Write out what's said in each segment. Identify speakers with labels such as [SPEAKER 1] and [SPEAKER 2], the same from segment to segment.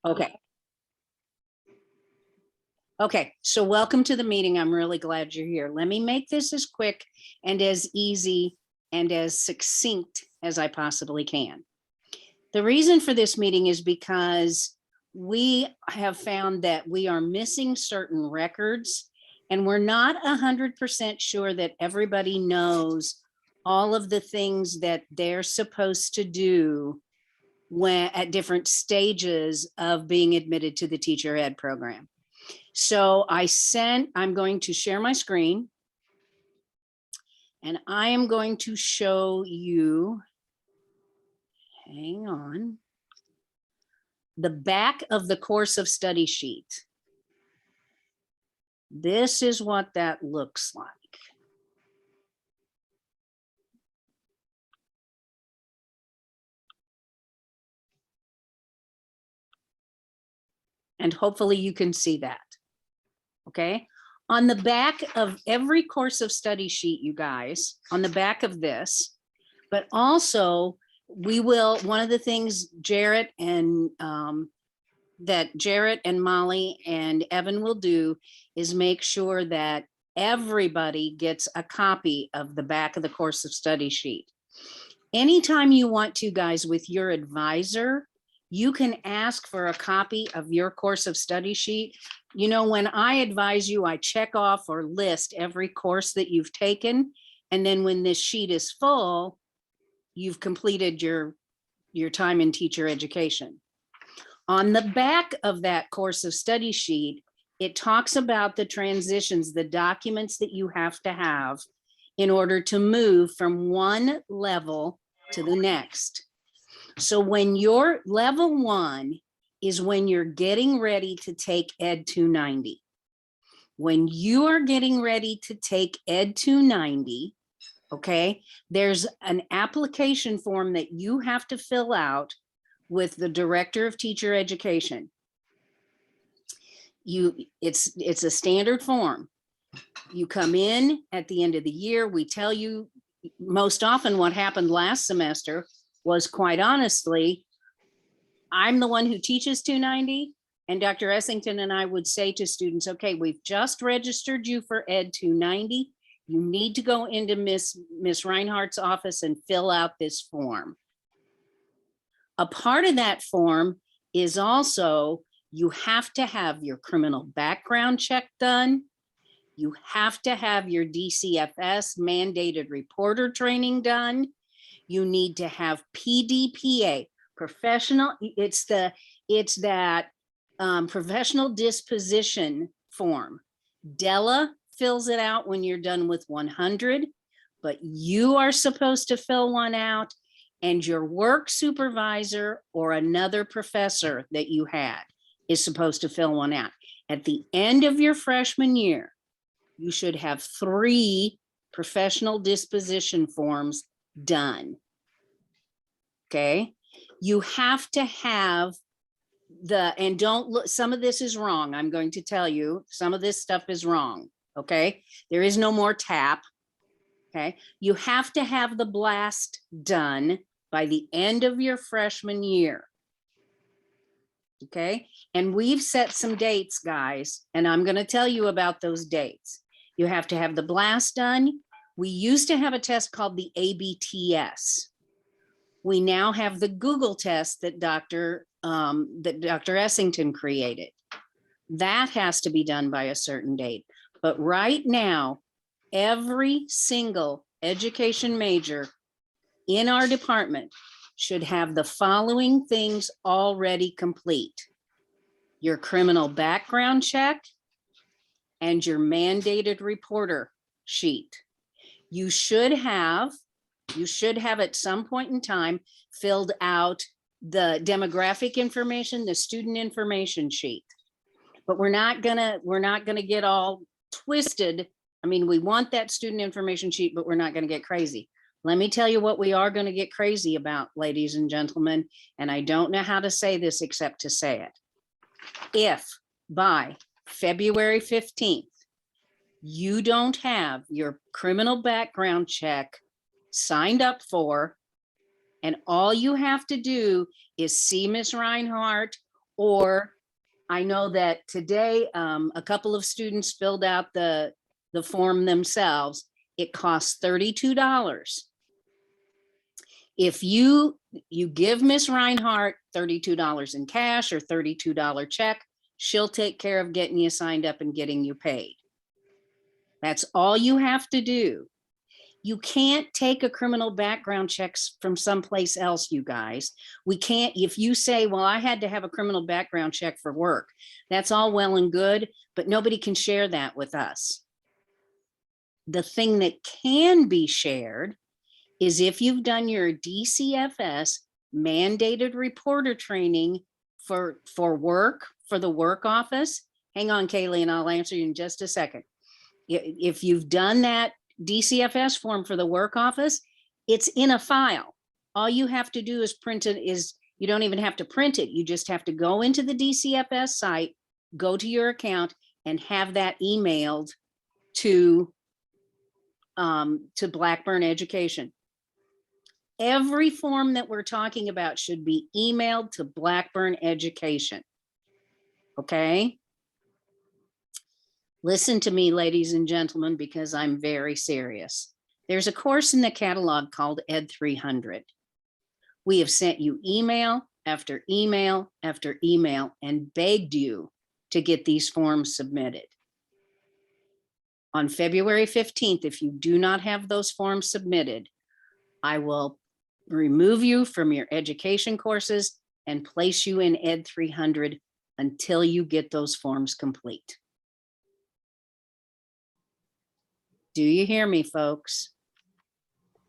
[SPEAKER 1] Okay. Okay, so welcome to the meeting. I'm really glad you're here. Let me make this as quick and as easy and as succinct as I possibly can. The reason for this meeting is because we have found that we are missing certain records, and we're not 100% sure that everybody knows all of the things that they're supposed to do when at different stages of being admitted to the teacher ed program. So I'm going to share my screen, and I am going to show you, hang on, the back of the course of study sheet. This is what that looks like. And hopefully you can see that. Okay. On the back of every course of study sheet, you guys, on the back of this, but also one of the things Jarrett and Molly and Evan will do is make sure that everybody gets a copy of the back of the course of study sheet. Anytime you want to, guys, with your advisor, you can ask for a copy of your course of study sheet. You know, when I advise you, I check off or list every course that you've taken. And then when this sheet is full, you've completed your time in teacher education. On the back of that course of study sheet, it talks about the transitions, the documents that you have to have in order to move from one level to the next. So when you're level 1 is when you're getting ready to take Ed 290. When you are getting ready to take Ed 290, okay, there's an application form that you have to fill out with the director of teacher education. It's a standard form. You come in at the end of the year. We tell you most often what happened last semester was, quite honestly, I'm the one who teaches 290, and Dr. Essington and I would say to students, okay, we've just registered you for Ed 290. You need to go into Miss Reinhardt's office and fill out this form. A part of that form is also, you have to have your criminal background check done. You have to have your DCFS mandated reporter training done. You need to have PDPA, professional, it's that professional disposition form. Della fills it out when you're done with 100, but you are supposed to fill one out, and your work supervisor or another professor that you had is supposed to fill one out. At the end of your freshman year, you should have 3 professional disposition forms done. Okay, you have to have and don't look, some of this is wrong. I'm going to tell you, some of this stuff is wrong. Okay, there is no more TAP. Okay, you have to have the blast done by the end of your freshman year. Okay, and we've set some dates, guys, and I'm going to tell you about those dates. You have to have the blast done. We used to have a test called the ABTS. We now have the Google test that Dr. Essington created. That has to be done by a certain date. But right now, every single education major in our department should have the following things already complete: your criminal background check and your mandated reporter sheet. You should have at some point in time filled out the demographic information, the student information sheet. But we're not gonna get all twisted. I mean, we want that student information sheet, but we're not gonna get crazy. Let me tell you what we are gonna get crazy about, ladies and gentlemen, and I don't know how to say this except to say it. If by February 15th, you don't have your criminal background check signed up for, and all you have to do is see Miss Reinhardt Or I know that today, a couple of students filled out the form themselves. It costs $32. If you give Miss Reinhardt $32 in cash or $32 check, she'll take care of getting you signed up and getting you paid. That's all you have to do. You can't take a criminal background checks from someplace else, you guys. We can't, if you say, well, I had to have a criminal background check for work, that's all well and good, but nobody can share that with us. The thing that can be shared is if you've done your DCFS mandated reporter training for work, for the work office. Hang on, Kaylee, and I'll answer you in just a second. If you've done that DCFS form for the work office, it's in a file. All you have to do is print it. You don't even have to print it. You just have to go into the DCFS site, go to your account, and have that emailed to Blackburn Education. Every form that we're talking about should be emailed to Blackburn Education. Okay? Listen to me, ladies and gentlemen, because I'm very serious. There's a course in the catalog called Ed 300. We have sent you email after email after email and begged you to get these forms submitted. On February 15th, if you do not have those forms submitted, I will remove you from your education courses and place you in Ed 300 until you get those forms complete. Do you hear me, folks?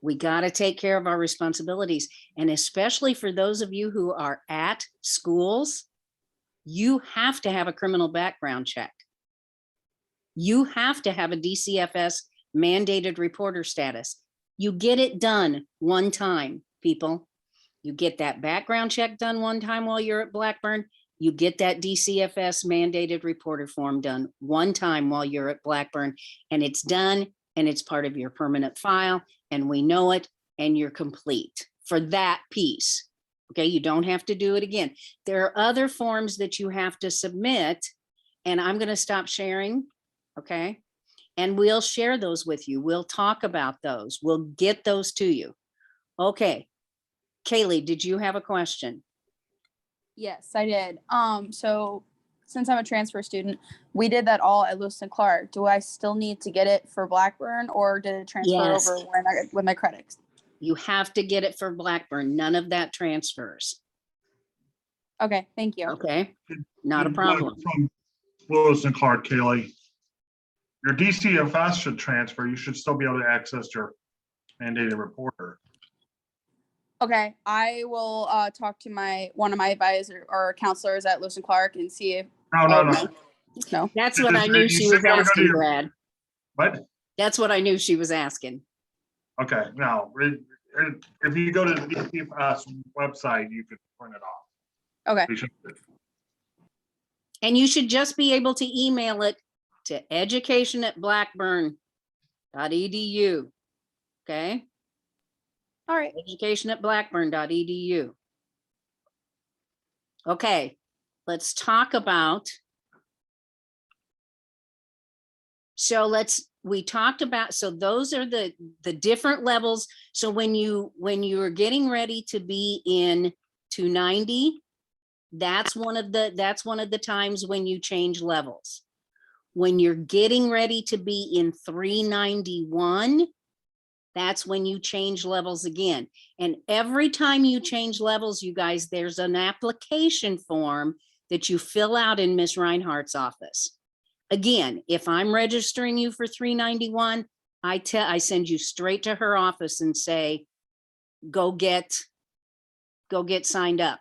[SPEAKER 1] We got to take care of our responsibilities. And especially for those of you who are at schools, you have to have a criminal background check. You have to have a DCFS mandated reporter status. You get it done one time, people. You get that background check done one time while you're at Blackburn. You get that DCFS mandated reporter form done one time while you're at Blackburn, and it's done and it's part of your permanent file, and we know it, and you're complete for that piece. Okay, you don't have to do it again. There are other forms that you have to submit, and I'm going to stop sharing. Okay, and we'll share those with you. We'll talk about those. We'll get those to you. Okay, Kaylee, did you have a question?
[SPEAKER 2] Yes, I did. So since I'm a transfer student, we did that all at Lewis and Clark. Do I still need to get it for Blackburn, or did it transfer over with my credits?
[SPEAKER 1] You have to get it for Blackburn. None of that transfers.
[SPEAKER 2] Okay, thank you.
[SPEAKER 1] Okay, not a problem.
[SPEAKER 3] From Lewis and Clark, Kaylee, your DCFS should transfer. You should still be able to access your mandated reporter.
[SPEAKER 2] Okay, I will talk to one of my advisor or counselors at Lewis and Clark and see if. No.
[SPEAKER 1] That's what I knew she was asking, Brad.
[SPEAKER 3] What?
[SPEAKER 1] That's what I knew she was asking.
[SPEAKER 3] Okay, now if you go to the DCFS website, you can print it off.
[SPEAKER 2] Okay.
[SPEAKER 1] And you should just be able to email it to education@blackburn.edu. Okay.
[SPEAKER 2] All right.
[SPEAKER 1] Education@blackburn.edu. Okay, let's talk about. So we talked about, so those are the different levels. So when you are getting ready to be in 290, that's one of the times when you change levels. When you're getting ready to be in 391, that's when you change levels again. And every time you change levels, you guys, there's an application form that you fill out in Miss Reinhardt's office. Again, if I'm registering you for 391, I send you straight to her office and say, go get signed up.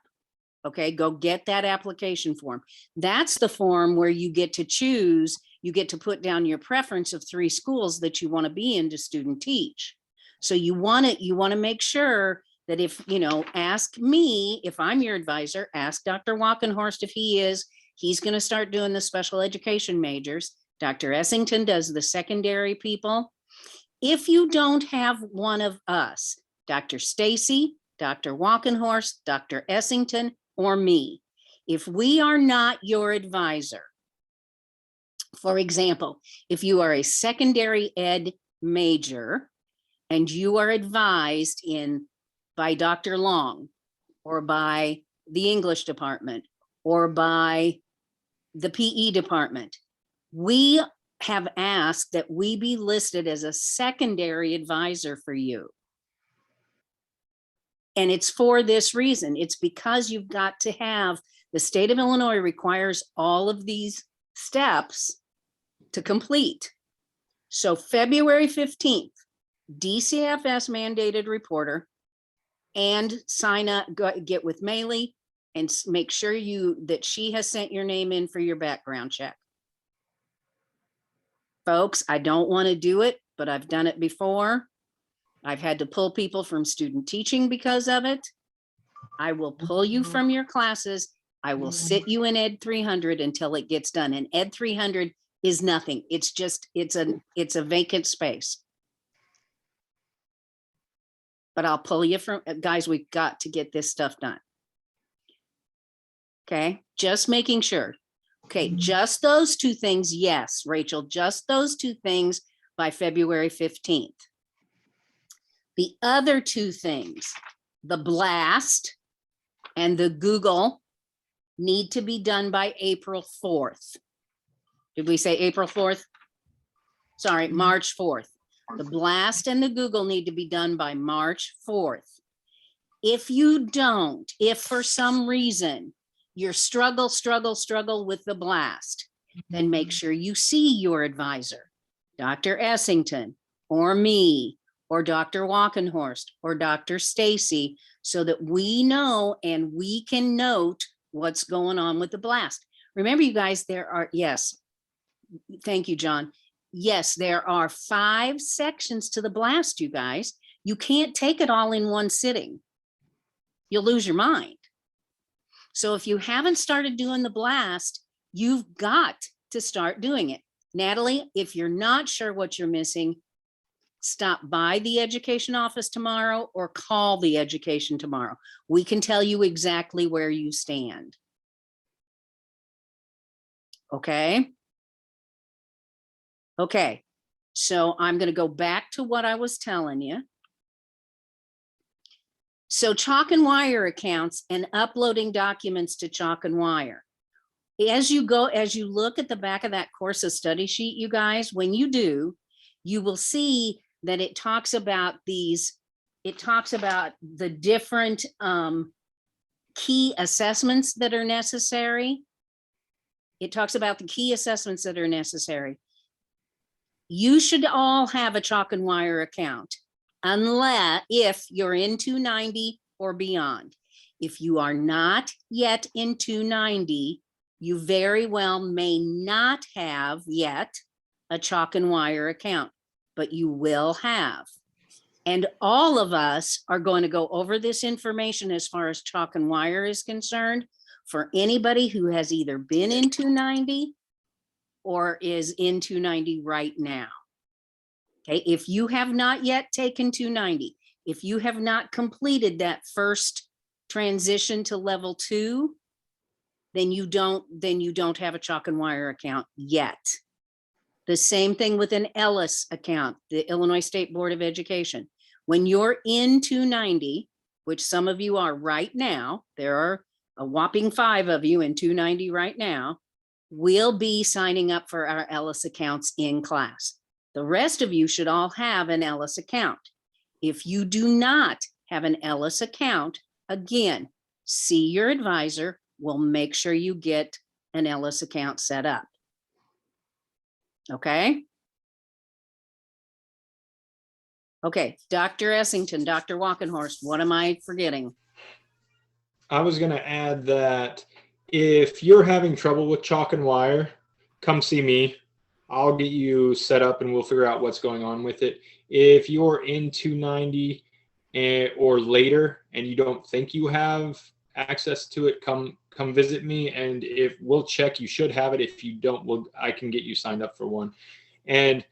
[SPEAKER 1] Okay, go get that application form. That's the form where you get to choose, you get to put down your preference of 3 schools that you want to be in to student teach. So you want to make sure that if, ask me, if I'm your advisor, ask Dr. Walkenhorst if he's going to start doing the special education majors. Dr. Essington does the secondary people. If you don't have one of us, Dr. Stacy, Dr. Walkenhorst, Dr. Essington, or me, If we are not your advisor, for example, if you are a secondary ed major and you are advised by Dr. Long or by the English department or by the PE department, we have asked that we be listed as a secondary advisor for you. And it's for this reason. It's because you've got to have, the state of Illinois requires all of these steps to complete. So February 15th, DCFS mandated reporter, and sign up, get with Maylee and make sure that she has sent your name in for your background check. Folks, I don't want to do it, but I've done it before. I've had to pull people from student teaching because of it. I will pull you from your classes. I will sit you in Ed 300 until it gets done. And Ed 300 is nothing. It's just, it's a vacant space. But I'll pull you from, guys, we've got to get this stuff done. Okay, just making sure. Okay, just those two things. Yes, Rachel, just those two things by February 15th. The other two things, the blast and the Google, need to be done by April 4th. Did we say April 4th? Sorry, March 4th. The blast and the Google need to be done by March 4th. If you don't, if for some reason you're struggle with the blast, then make sure you see your advisor, Dr. Essington or me, or Dr. Walkenhorst or Dr. Stacy, so that we know and we can note what's going on with the blast. Remember, you guys, there are, yes, thank you, John. Yes, there are 5 sections to the blast, you guys. You can't take it all in one sitting. You'll lose your mind. So if you haven't started doing the blast, you've got to start doing it. Natalie, if you're not sure what you're missing, stop by the education office tomorrow or call the education tomorrow. We can tell you exactly where you stand. Okay. Okay, so I'm going to go back to what I was telling you. So Chalk and Wire accounts and uploading documents to Chalk and Wire. As you look at the back of that course of study sheet, you guys, when you do, you will see that it talks about these, it talks about the different key assessments that are necessary. It talks about the key assessments that are necessary. You should all have a Chalk and Wire account, unless if you're in 290 or beyond. If you are not yet in 290, you very well may not have yet a Chalk and Wire account, but you will have. And all of us are going to go over this information as far as Chalk and Wire is concerned for anybody who has either been in 290 or is in 290 right now. Okay, if you have not yet taken 290, if you have not completed that first transition to level 2, then you don't have a Chalk and Wire account yet. The same thing with an Ellis account, the Illinois State Board of Education. When you're in 290, which some of you are right now, there are a whopping 5 of you in 290 right now, we'll be signing up for our Ellis accounts in class. The rest of you should all have an Ellis account. If you do not have an Ellis account, again, see your advisor. We'll make sure you get an Ellis account set up. Okay. Okay, Dr. Essington, Dr. Walkenhorst, what am I forgetting?
[SPEAKER 4] I was going to add that if you're having trouble with Chalk and Wire, come see me. I'll get you set up and we'll figure out what's going on with it. If you're in 290 or later and you don't think you have access to it, come visit me, and if we'll check, you should have it. If you don't, I can get you signed up for one. And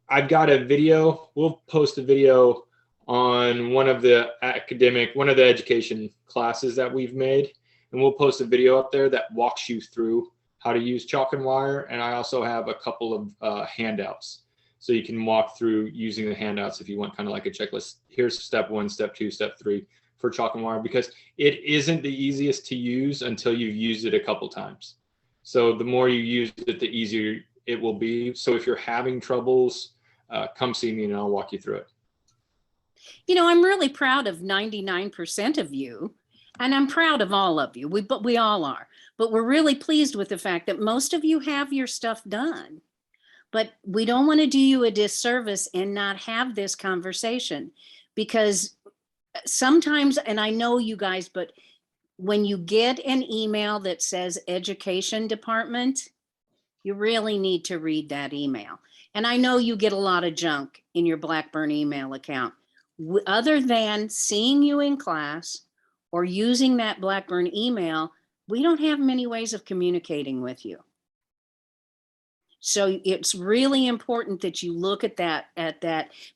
[SPEAKER 4] I've got a video. We'll post a video on one of the education classes that we've made. and we'll post a video up there that walks you through how to use chalk and wire. And I also have a couple of handouts, so you can walk through using the handouts if you want kind of like a checklist. Here's step 1, step 2, step 3 for chalk and wire, because it isn't the easiest to use until you've used it a couple times. So the more you use it, the easier it will be. So if you're having troubles, come see me and I'll walk you through it.
[SPEAKER 1] You know, I'm really proud of 99% of you, and I'm proud of all of you. We all are, but we're really pleased with the fact that most of you have your stuff done. But we don't want to do you a disservice and not have this conversation, because sometimes, and I know you guys, but when you get an email that says education department, you really need to read that email. And I know you get a lot of junk in your Blackburn email account. Other than seeing you in class or using that Blackburn email, we don't have many ways of communicating with you. So it's really important that you look at that,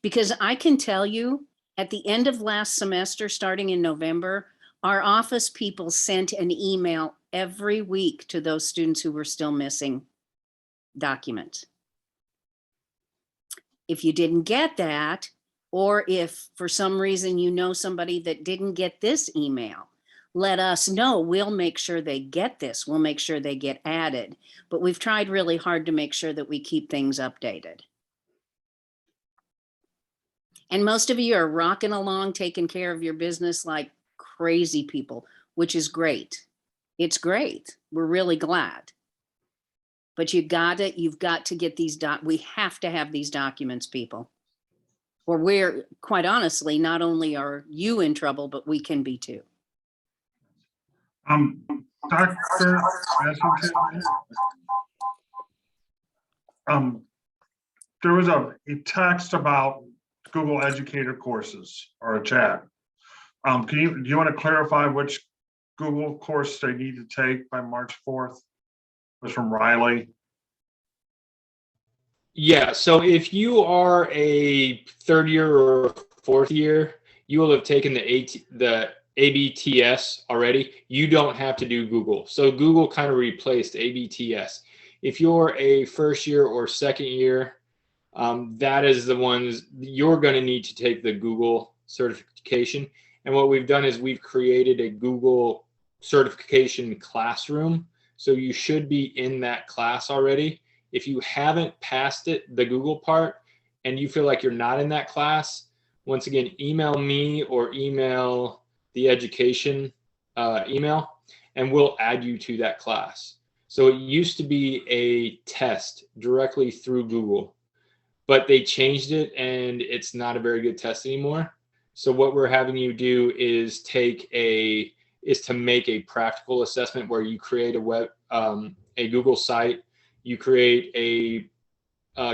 [SPEAKER 1] because I can tell you at the end of last semester, starting in November, our office people sent an email every week to those students who were still missing documents. If you didn't get that, or if for some reason you know somebody that didn't get this email, let us know. We'll make sure they get this. We'll make sure they get added. But we've tried really hard to make sure that we keep things updated. And most of you are rocking along, taking care of your business like crazy people, which is great. It's great. We're really glad. But you've got to get these we have to have these documents, people. Or we're, quite honestly, not only are you in trouble, but we can be too.
[SPEAKER 3] Dr. Essington, there was a text about Google Educator courses, or a chat. Do you want to clarify which Google course they need to take by March 4th? It was from Riley.
[SPEAKER 4] Yeah, so if you are a third year or fourth year, you will have taken the ABTS already. You don't have to do Google. So Google kind of replaced ABTS. If you're a first year or second year, that is the ones you're going to need to take the Google certification. And what we've done is we've created a Google certification classroom. So you should be in that class already. If you haven't passed it, the Google part, and you feel like you're not in that class, once again, email me or email the education email, and we'll add you to that class. So it used to be a test directly through Google, but they changed it and it's not a very good test anymore. So what we're having you do is to make a practical assessment where you create a Google site, you create a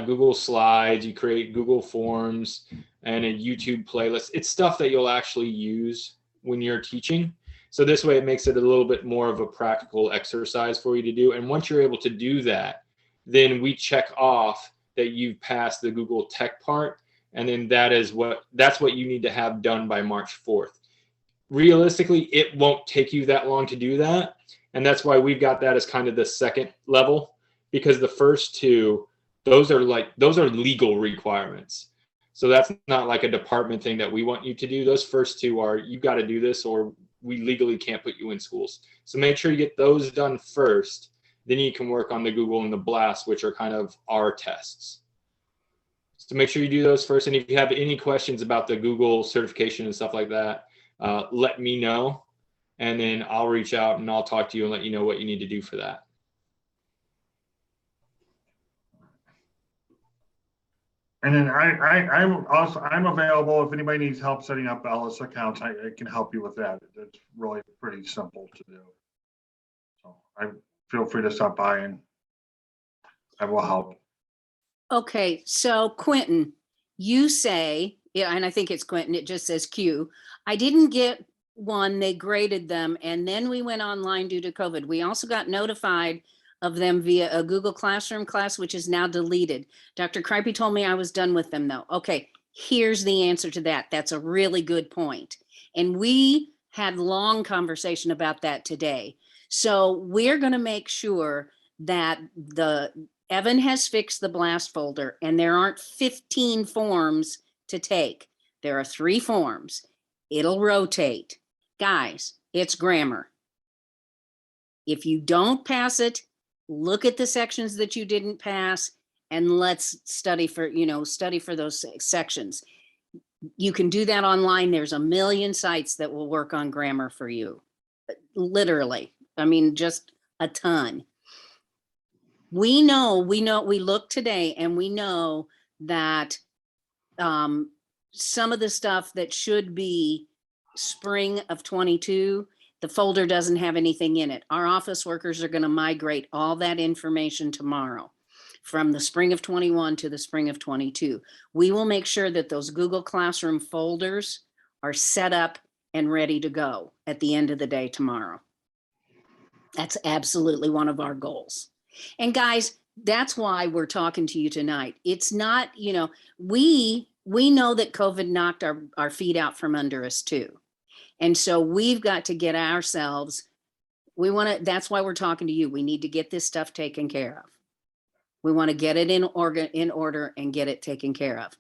[SPEAKER 4] Google Slides, you create Google Forms and a YouTube playlist. It's stuff that you'll actually use when you're teaching. So this way it makes it a little bit more of a practical exercise for you to do. And once you're able to do that, then we check off that you've passed the Google Tech part. And then that's what you need to have done by March 4th. Realistically, it won't take you that long to do that. And that's why we've got that as kind of the second level, because the first two, those are legal requirements. So that's not like a department thing that we want you to do. Those first two are, you've got to do this or we legally can't put you in schools. So make sure you get those done first. Then you can work on the Google and the Blast, which are kind of our tests. So make sure you do those first. And if you have any questions about the Google certification and stuff like that, let me know. And then I'll reach out and I'll talk to you and let you know what you need to do for that.
[SPEAKER 3] And then I'm available if anybody needs help setting up Ellis accounts. I can help you with that. It's really pretty simple to do. So I feel free to stop by and I will help.
[SPEAKER 1] Okay, so Quentin, you say, yeah, and I think it's Quentin, it just says Q. I didn't get one, they graded them, and then we went online due to COVID. We also got notified of them via a Google Classroom class, which is now deleted. Dr. Kripe told me I was done with them though. Okay, here's the answer to that. That's a really good point. And we had long conversation about that today. So we're going to make sure that Evan has fixed the blast folder, and there aren't 15 forms to take. There are 3 forms. It'll rotate. Guys, it's grammar. If you don't pass it, look at the sections that you didn't pass, and let's study for those sections. You can do that online. There's a million sites that will work on grammar for you. Literally. I mean, just a ton. We look today and we know that some of the stuff that should be spring of 22, the folder doesn't have anything in it. Our office workers are going to migrate all that information tomorrow from the spring of 21 to the spring of 22. We will make sure that those Google Classroom folders are set up and ready to go at the end of the day tomorrow. That's absolutely one of our goals. And guys, that's why we're talking to you tonight. It's not, we know that COVID knocked our feet out from under us too. And so we've got to get ourselves, that's why we're talking to you. We need to get this stuff taken care of. We want to get it in order and get it taken care of.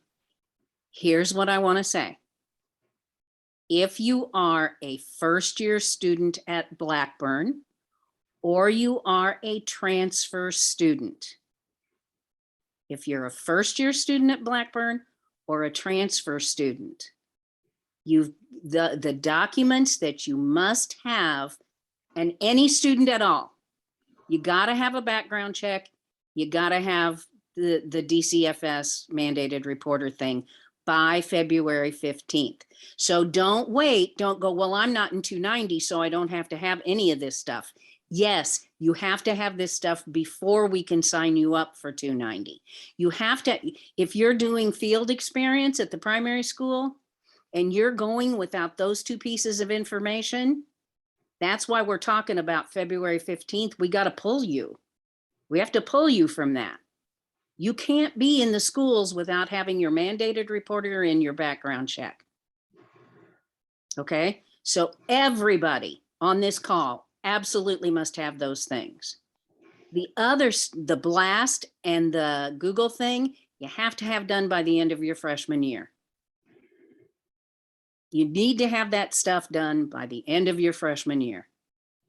[SPEAKER 1] Here's what I want to say. If you are a first-year student at Blackburn, or you are a transfer student, if you're a first-year student at Blackburn or a transfer student, the documents that you must have, and any student at all, you got to have a background check. You got to have the DCFS mandated reporter thing by February 15th. So don't wait. Don't go, well, I'm not in 290, so I don't have to have any of this stuff. Yes, you have to have this stuff before we can sign you up for 290. You have to, if you're doing field experience at the primary school and you're going without those 2 pieces of information, that's why we're talking about February 15th. We got to pull you. We have to pull you from that. You can't be in the schools without having your mandated reporter in your background check. Okay, so everybody on this call absolutely must have those things. The blast and the Google thing, you have to have done by the end of your freshman year. You need to have that stuff done by the end of your freshman year.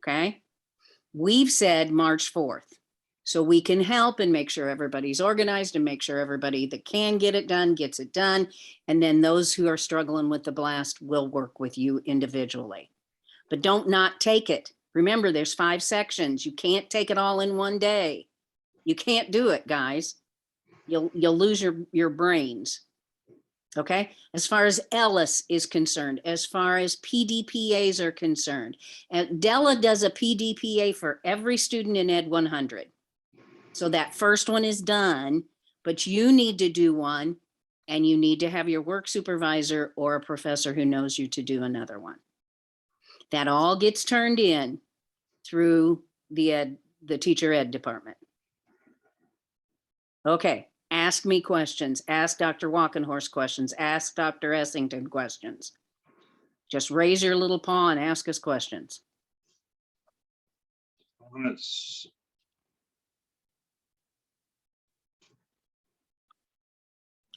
[SPEAKER 1] Okay, we've said March 4th. So we can help and make sure everybody's organized and make sure everybody that can get it done gets it done. And then those who are struggling with the blast will work with you individually. But don't not take it. Remember, there's 5 sections. You can't take it all in one day. You can't do it, guys. You'll lose your brains. Okay, as far as Ellis is concerned, as far as PDPAs are concerned, and Della does a PDPA for every student in Ed 100. So that first one is done, but you need to do one, and you need to have your work supervisor or a professor who knows you to do another one. That all gets turned in through the teacher ed department. Okay, ask me questions, ask Dr. Walkenhorst questions, ask Dr. Essington questions. Just raise your little paw and ask us questions.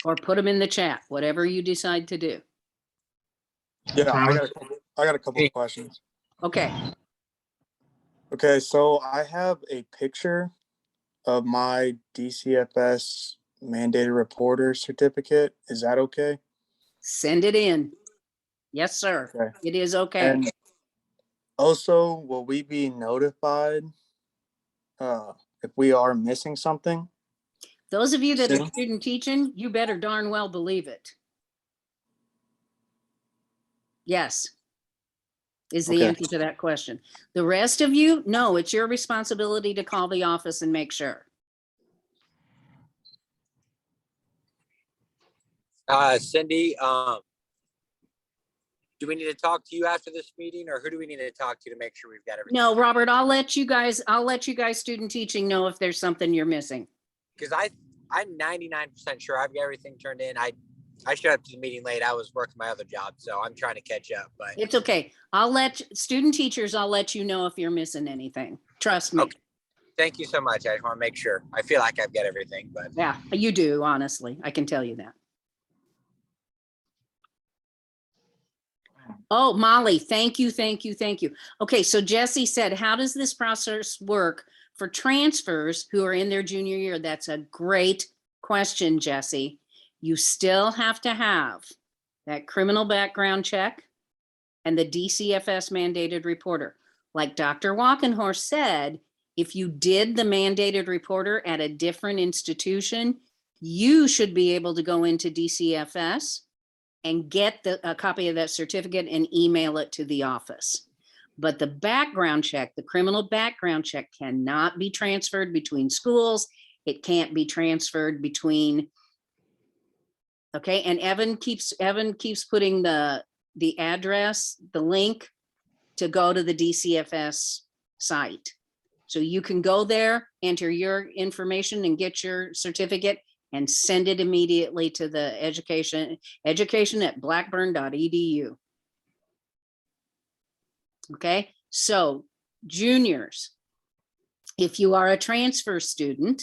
[SPEAKER 1] Or put them in the chat, whatever you decide to do.
[SPEAKER 5] Yeah, I got a couple of questions.
[SPEAKER 1] Okay.
[SPEAKER 5] Okay, so I have a picture of my DCFS mandated reporter certificate. Is that okay?
[SPEAKER 1] Send it in. Yes, sir.
[SPEAKER 5] Okay.
[SPEAKER 1] It is okay.
[SPEAKER 5] And also, will we be notified if we are missing something?
[SPEAKER 1] Those of you that are
[SPEAKER 5] Soon?
[SPEAKER 1] student teaching, you better darn well believe it. Yes, is the
[SPEAKER 5] Okay.
[SPEAKER 1] answer to that question. The rest of you, no, it's your responsibility to call the office and make sure.
[SPEAKER 6] Cindy, do we need to talk to you after this meeting, or who do we need to talk to make sure we've got everything?
[SPEAKER 1] No, Robert, I'll let you guys student teaching know if there's something you're missing.
[SPEAKER 6] Because I'm 99% sure I've got everything turned in. I showed up to the meeting late. I was working my other job, so I'm trying to catch up. But
[SPEAKER 1] It's okay. I'll let student teachers, I'll let you know if you're missing anything. Trust me.
[SPEAKER 6] Okay. Thank you so much. I just want to make sure. I feel like I've got everything, but
[SPEAKER 1] Yeah, you do, honestly. I can tell you that. Oh, Molly, thank you, thank you, thank you. Okay, so Jesse said, how does this process work for transfers who are in their junior year? That's a great question, Jesse. You still have to have that criminal background check and the DCFS mandated reporter. Like Dr. Walkenhorst said, if you did the mandated reporter at a different institution, you should be able to go into DCFS and get a copy of that certificate and email it to the office. But the background check, the criminal background check, cannot be transferred between schools. It can't be transferred between, okay, and Evan keeps putting the address, the link to go to the DCFS site. So you can go there, enter your information and get your certificate and send it immediately to the education@blackburn.edu. Okay, so juniors, if you are a transfer student,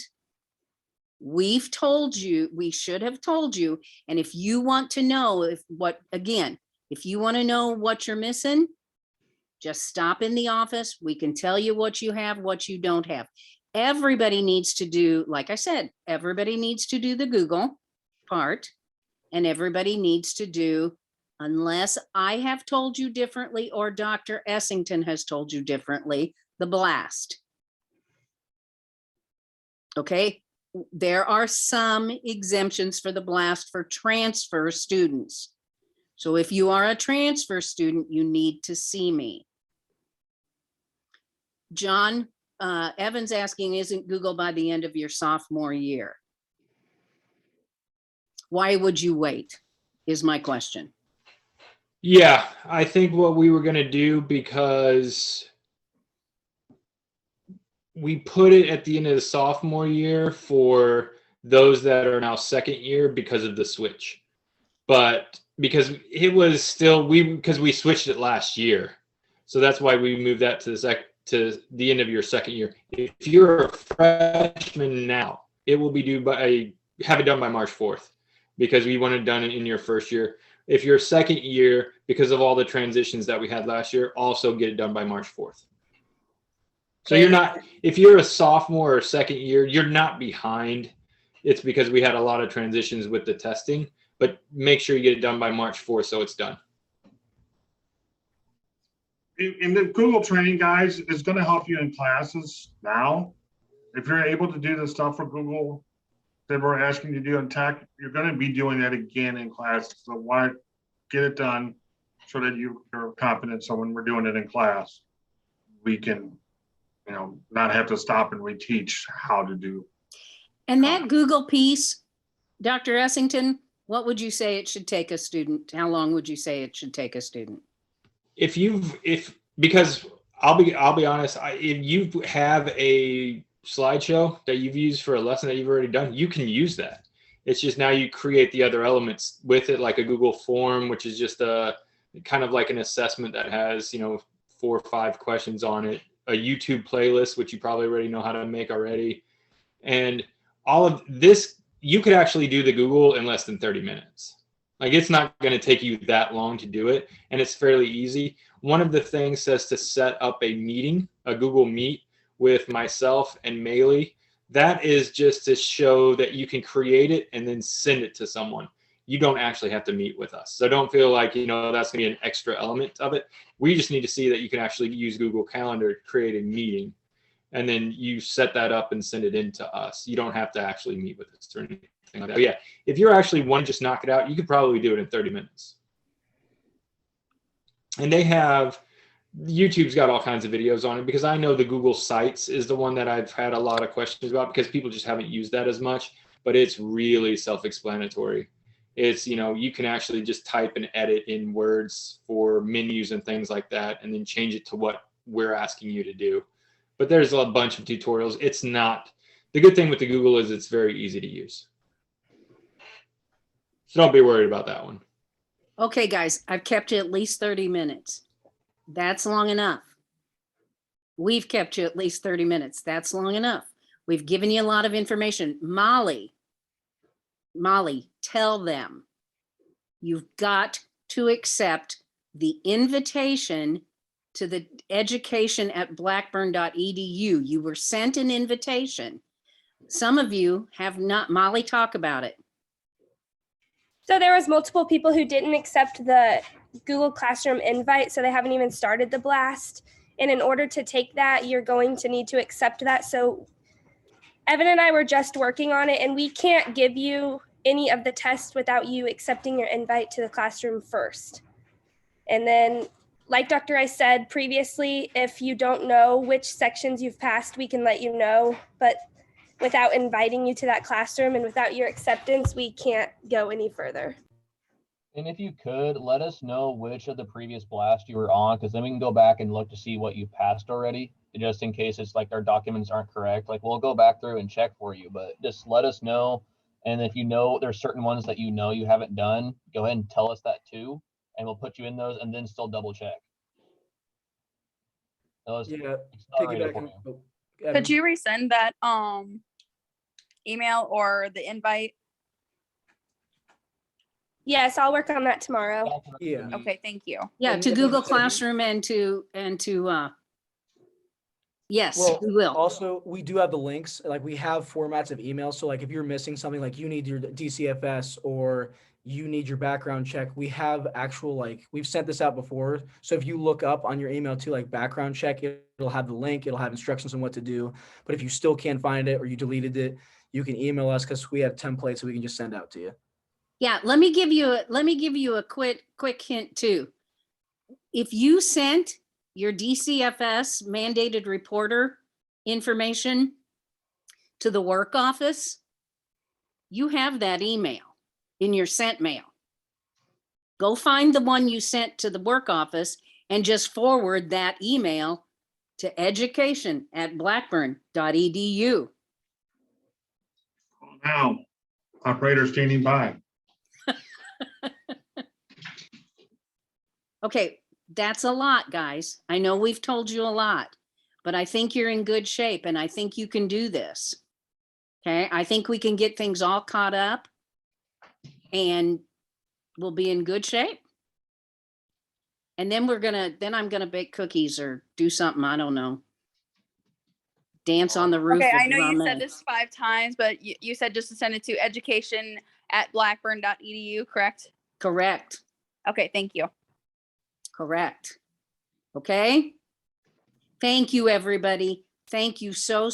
[SPEAKER 1] we've told you, we should have told you, and if you want to know if you want to know what you're missing, just stop in the office. We can tell you what you have, what you don't have. Everybody needs to do, like I said, everybody needs to do the Google part, and everybody needs to do, unless I have told you differently or Dr. Essington has told you differently, the BLAST. Okay, there are some exemptions for the BLAST for transfer students. So if you are a transfer student, you need to see me. John, Evan's asking, isn't Google by the end of your sophomore year? Why would you wait, is my question.
[SPEAKER 4] Yeah, I think what we were going to do, because we put it at the end of the sophomore year for those that are now second year because of the switch. But because it was still, because we switched it last year. So that's why we moved that to the end of your second year. If you're a freshman now, it will be have it done by March 4th, because we want it done in your first year. If you're second year, because of all the transitions that we had last year, also get it done by March 4th. So you're not, if you're a sophomore or second year, you're not behind. It's because we had a lot of transitions with the testing, but make sure you get it done by March 4th so it's done.
[SPEAKER 3] In the Google training, guys, is going to help you in classes now. If you're able to do the stuff for Google that we're asking you to do in tech, you're going to be doing that again in class. So why get it done so that you're confident. So when we're doing it in class, we can, not have to stop and reteach how to do.
[SPEAKER 1] And that Google piece, Dr. Essington, what would you say it should take a student? How long would you say it should take a student?
[SPEAKER 4] Because I'll be honest, if you have a slideshow that you've used for a lesson that you've already done, you can use that. It's just now you create the other elements with it, like a Google form, which is just a kind of like an assessment that has, 4 or 5 questions on it, a YouTube playlist, which you probably already know how to make already. And all of this, you could actually do the Google in less than 30 minutes. Like, it's not going to take you that long to do it, and it's fairly easy. One of the things says to set up a meeting, a Google Meet with myself and Maylee. That is just to show that you can create it and then send it to someone. You don't actually have to meet with us. So don't feel like, that's going to be an extra element of it. We just need to see that you can actually use Google Calendar to create a meeting, and then you set that up and send it in to us. You don't have to actually meet with us or anything like that. But yeah, if you're actually wanting to just knock it out, you could probably do it in 30 minutes. And YouTube's got all kinds of videos on it, because I know the Google Sites is the one that I've had a lot of questions about, because people just haven't used that as much, but it's really self-explanatory. It's, you can actually just type and edit in words for menus and things like that, and then change it to what we're asking you to do. But there's a bunch of tutorials. It's not, the good thing with the Google is it's very easy to use. So don't be worried about that one.
[SPEAKER 1] Okay, guys, I've kept you at least 30 minutes. That's long enough. We've kept you at least 30 minutes. That's long enough. We've given you a lot of information. Molly, tell them you've got to accept the invitation to the education at blackburn.edu. You were sent an invitation. Some of you have not. Molly, talk about it.
[SPEAKER 7] So there was multiple people who didn't accept the Google Classroom invite, so they haven't even started the blast. And in order to take that, you're going to need to accept that. So Evan and I were just working on it, and we can't give you any of the tests without you accepting your invite to the classroom first. And then, like Dr. Rice said previously, if you don't know which sections you've passed, we can let you know. But without inviting you to that classroom and without your acceptance, we can't go any further.
[SPEAKER 8] And if you could, let us know which of the previous blast you were on, because then we can go back and look to see what you passed already, just in case it's like our documents aren't correct. Like we'll go back through and check for you, but just let us know. And if you know there's certain ones that you know you haven't done, go ahead and tell us that too, and we'll put you in those and then still double check. Those
[SPEAKER 9] Yeah,
[SPEAKER 8] accelerate it for
[SPEAKER 9] piggybacking.
[SPEAKER 8] you.
[SPEAKER 9] Oh,
[SPEAKER 2] Could you resend that email or the invite?
[SPEAKER 7] Yes, I'll work on that tomorrow.
[SPEAKER 9] Yeah.
[SPEAKER 2] Okay, thank you.
[SPEAKER 1] Yeah,
[SPEAKER 9] And
[SPEAKER 1] to
[SPEAKER 9] if
[SPEAKER 1] Google
[SPEAKER 9] you-
[SPEAKER 1] Classroom and to yes,
[SPEAKER 9] Well,
[SPEAKER 1] we will.
[SPEAKER 9] also, we do have the links. Like we have formats of emails. So like if you're missing something, like you need your DCFS or you need your background check, we have actual, like we've sent this out before. So if you look up on your email too, like background check, it'll have the link, it'll have instructions on what to do. But if you still can't find it or you deleted it, you can email us because we have templates so we can just send out to you.
[SPEAKER 1] Yeah, let me give you a quick hint too. If you sent your DCFS mandated reporter information to the work office, you have that email in your sent mail. Go find the one you sent to the work office and just forward that email to education@blackburn.edu.
[SPEAKER 3] Now, operator standing by.
[SPEAKER 1] Okay, that's a lot, guys. I know we've told you a lot, but I think you're in good shape and I think you can do this. Okay, I think we can get things all caught up and we'll be in good shape. And then I'm gonna bake cookies or do something, I don't know. Dance on the roof.
[SPEAKER 2] Okay,
[SPEAKER 1] with
[SPEAKER 2] I know you said
[SPEAKER 1] Rahme.
[SPEAKER 2] this 5 times, but you said just to send it to education@blackburn.edu, correct?
[SPEAKER 1] Correct,
[SPEAKER 2] Okay, thank you.
[SPEAKER 1] correct. Okay? Thank you, everybody. Thank you so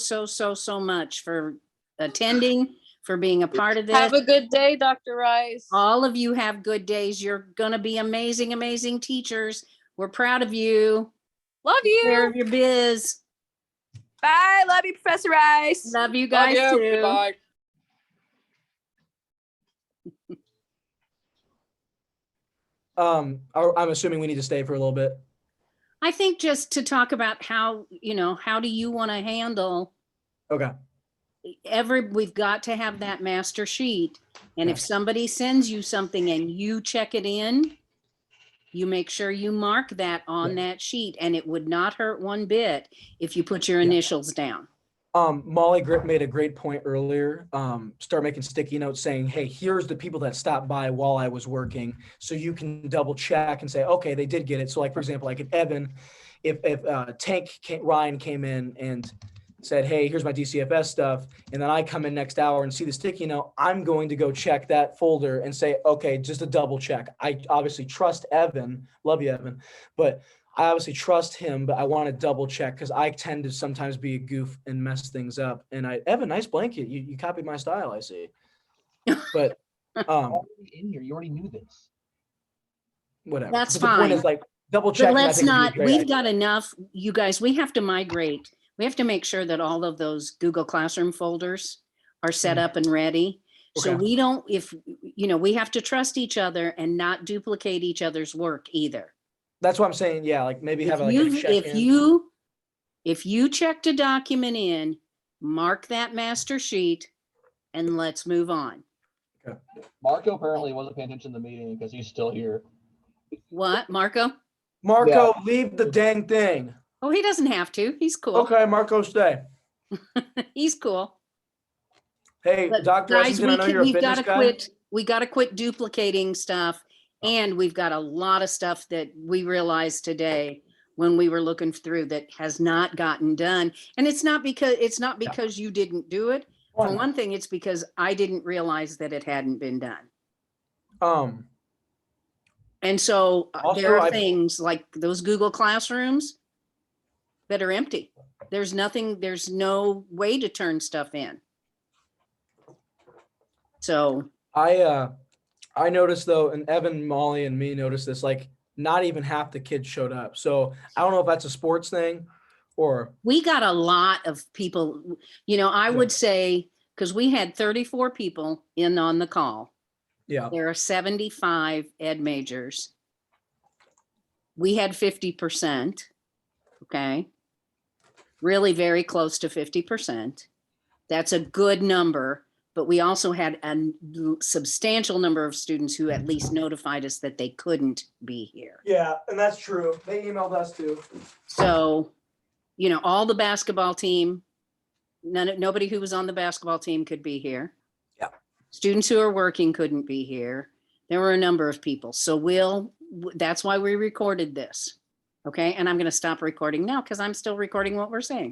[SPEAKER 1] much for attending, for being a part of this.
[SPEAKER 10] Have a good day, Dr. Rice.
[SPEAKER 1] All of you have good days. You're gonna be amazing, amazing teachers. We're proud of you.
[SPEAKER 10] Love
[SPEAKER 1] Take care
[SPEAKER 10] you.
[SPEAKER 1] of your biz.
[SPEAKER 2] Bye, love you, Professor Rice.
[SPEAKER 1] Love you
[SPEAKER 10] Love
[SPEAKER 1] guys
[SPEAKER 10] you.
[SPEAKER 1] too.
[SPEAKER 10] Goodbye.
[SPEAKER 9] I'm assuming we need to stay for a little bit.
[SPEAKER 1] I think just to talk about how do you want to handle
[SPEAKER 9] Okay.
[SPEAKER 1] we've got to have that master sheet. And if
[SPEAKER 9] Okay.
[SPEAKER 1] somebody sends you something and you check it in, you make sure you mark that on that sheet, and it would not hurt one bit if you put your initials down.
[SPEAKER 9] Molly made a great point earlier. Start making sticky notes saying, hey, here's the people that stopped by while I was working. So you can double check and say, okay, they did get it. So like, for example, like if Evan, Ryan came in and said, hey, here's my DCFS stuff. And then I come in next hour and see the sticky note, I'm going to go check that folder and say, okay, just a double check. I obviously trust Evan. Love you, Evan. But I obviously trust him, but I want to double check because I tend to sometimes be a goof and mess things up. And Evan, nice blanket. You copied my style, I see. But
[SPEAKER 8] Already in here, you already knew this.
[SPEAKER 9] whatever.
[SPEAKER 1] That's
[SPEAKER 9] but the point
[SPEAKER 1] fine.
[SPEAKER 9] is like double
[SPEAKER 1] But
[SPEAKER 9] check.
[SPEAKER 1] let's not, we've got enough, you guys, we have to migrate. We have to make sure that all of those Google Classroom folders are set up and ready. So
[SPEAKER 9] Okay.
[SPEAKER 1] we don't, we have to trust each other and not duplicate each other's work either.
[SPEAKER 9] That's what I'm saying. Yeah, like maybe have like a
[SPEAKER 1] If
[SPEAKER 9] check-in.
[SPEAKER 1] if you checked a document in, mark that master sheet and let's move on.
[SPEAKER 8] Marco apparently wasn't paying attention to the meeting because he's still here.
[SPEAKER 1] What, Marco?
[SPEAKER 9] Marco, leave the dang thing.
[SPEAKER 1] Oh, he doesn't have to. He's cool.
[SPEAKER 9] Okay, Marco, stay.
[SPEAKER 1] He's cool.
[SPEAKER 9] Hey,
[SPEAKER 1] But
[SPEAKER 9] Dr.
[SPEAKER 1] guys,
[SPEAKER 9] Essington, I know you're a
[SPEAKER 1] we've got
[SPEAKER 9] fitness
[SPEAKER 1] to
[SPEAKER 9] guy.
[SPEAKER 1] quit. We got to quit duplicating stuff. And we've got a lot of stuff that we realized today when we were looking through that has not gotten done. And it's not because you didn't do it. For one thing, it's because I didn't realize that it hadn't been done. And so
[SPEAKER 9] Also,
[SPEAKER 1] there are things like those Google Classrooms that are empty. There's no way to turn stuff in. So
[SPEAKER 9] I noticed though, and Evan, Molly, and me noticed this, like not even half the kids showed up. So I don't know if that's a sports thing or.
[SPEAKER 1] we got a lot of people, I would say, because we had 34 people in on the call.
[SPEAKER 9] Yeah.
[SPEAKER 1] There are 75 ed majors. We had 50%, okay? Really very close to 50%. That's a good number, but we also had a substantial number of students who at least notified us that they couldn't be here.
[SPEAKER 9] Yeah, and that's true. They emailed us too.
[SPEAKER 1] So, all the basketball team, nobody who was on the basketball team could be here.
[SPEAKER 9] Yeah.
[SPEAKER 1] Students who are working couldn't be here. There were a number of people. So that's why we recorded this. Okay. And I'm going to stop recording now because I'm still recording what we're saying.